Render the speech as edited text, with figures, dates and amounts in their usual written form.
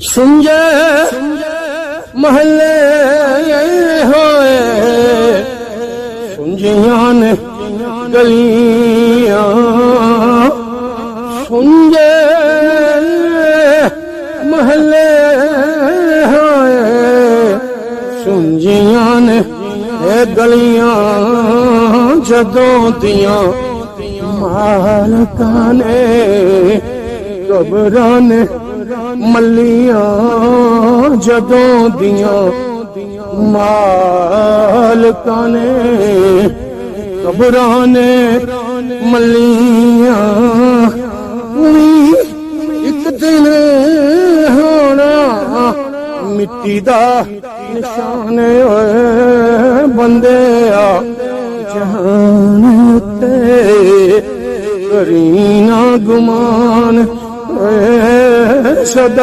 सुंजे महले होए सुंजियां ने गलियां सुंजे महले होए सुंजियां ने गलियां जदों दियां मालकां ने कबरां ने मलियां जदों दियां मालकां ने कबरां ने मलियां एक दिन होना मिट्टी दा निशान होए बंदे आ जहान ते करी ना गुमान सदा